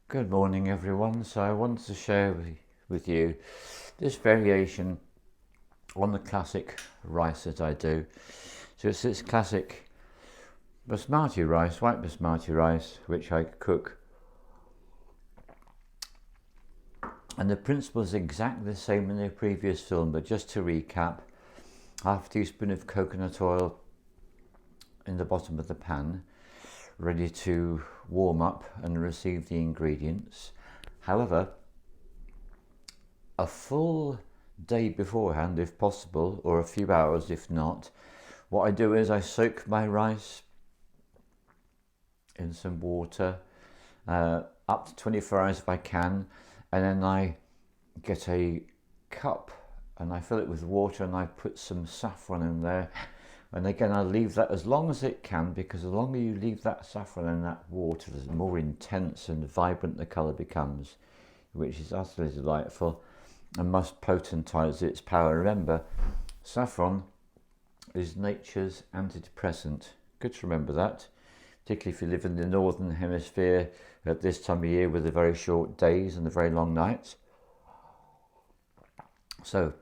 Good morning everyone. So I wanted to share with you this variation on the classic rice that I do. So it's this classic basmati rice, white basmati rice, which I cook. And the principle is exactly the same in the previous film, but just to recap, half a teaspoon of coconut oil in the bottom of the pan, ready to warm up and receive the ingredients. However, a full day beforehand if possible, or a few hours if not, what I do is I soak my rice in some water up to 24 hours if I can, and then I get a cup and I fill it with water and I put some saffron in there, and again I leave that as long as it can, because the longer you leave that saffron in that water, the more intense and vibrant the colour becomes, which is utterly delightful and must potentize its power. Remember, saffron is nature's antidepressant. Good to remember that, particularly if you live in the northern hemisphere at this time of year with the very short days and the very long nights. So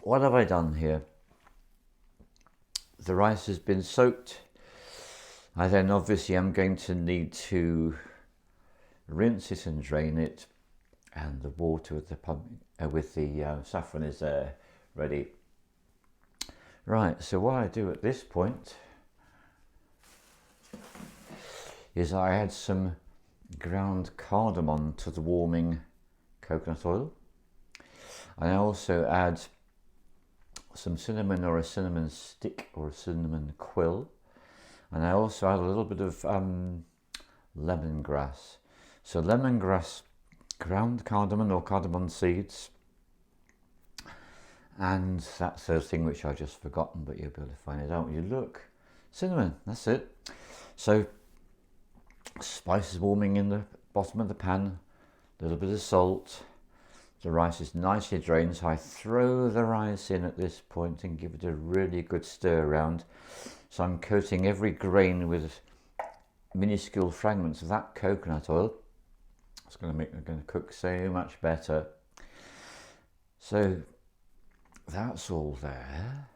what have I done here? The rice has been soaked. I then obviously am going to need to rinse it and drain it, and the water with the saffron is there ready. Right, so what I do at this point is I add some ground cardamom to the warming coconut oil, and I also add some cinnamon, or a cinnamon stick, or a cinnamon quill, and I also add a little bit of lemongrass. So lemongrass, ground cardamom or cardamom seeds, and that third thing which I've just forgotten, but you'll be able to find it out when you look. Cinnamon, that's it. So spices warming in the bottom of the pan, a little bit of salt. The rice is nicely drained, so I throw the rice in at this point and give it a really good stir around. So I'm coating every grain with minuscule fragments of that coconut oil. It's going to cook so much better. So that's all there.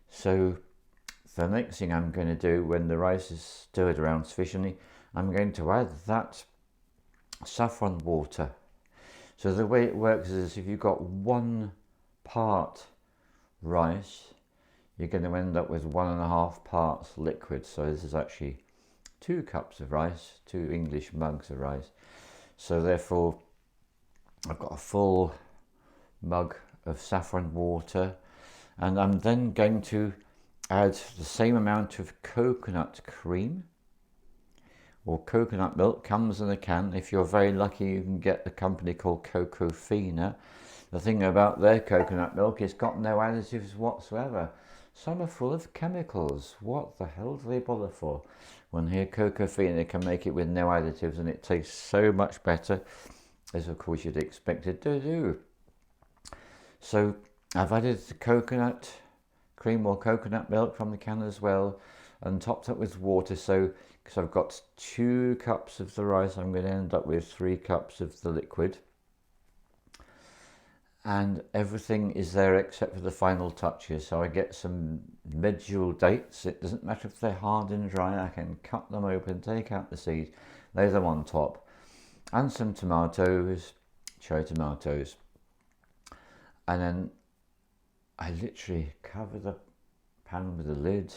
So the next thing I'm going to do, when the rice is stirred around sufficiently, I'm going to add that saffron water. So the way it works is, if you've got 1 part rice, you're going to end up with 1.5 parts liquid. So this is actually 2 cups of rice, 2 English mugs of rice. So therefore I've got a full mug of saffron water, and I'm then going to add the same amount of coconut cream, or coconut milk. Comes in a can. If you're very lucky, you can get a company called Cocofina. The thing about their coconut milk, it's got no additives whatsoever. Some are full of chemicals. What the hell do they bother for? When here Cocofina can make it with no additives, and it tastes so much better, as of course you'd expect it to do. So I've added the coconut cream or coconut milk from the can as well, and topped up with water. So because I've got 2 cups of the rice, I'm going to end up with 3 cups of the liquid, and everything is there except for the final touches. So I get some medjool dates. It doesn't matter if they're hard and dry, I can cut them open, take out the seeds, lay them on top, and some tomatoes, cherry tomatoes, and then I literally cover the pan with a lid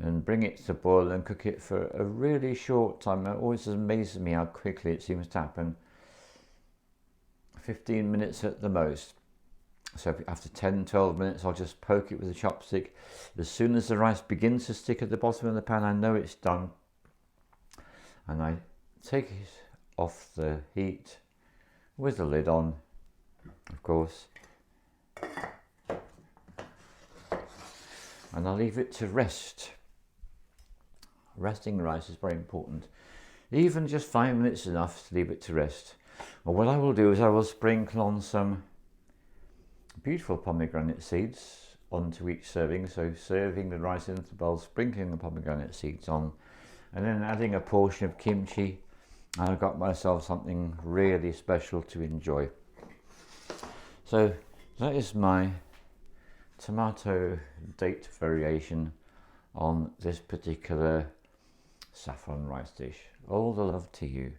and bring it to boil and cook it for a really short time. It always amazes me how quickly it seems to happen. 15 minutes at the most. So after 10-12 minutes, I'll just poke it with a chopstick. As soon as the rice begins to stick at the bottom of the pan, I know it's done, and I take it off the heat with the lid on, of course, and I'll leave it to rest. Resting rice is very important. Even just 5 minutes is enough to leave it to rest. Well, what I will do is I will sprinkle on some beautiful pomegranate seeds onto each serving. So serving the rice into the bowl, sprinkling the pomegranate seeds on, and then adding a portion of kimchi and I got myself something really special to enjoy. So that is my tomato date variation on this particular saffron rice dish. All the love to you.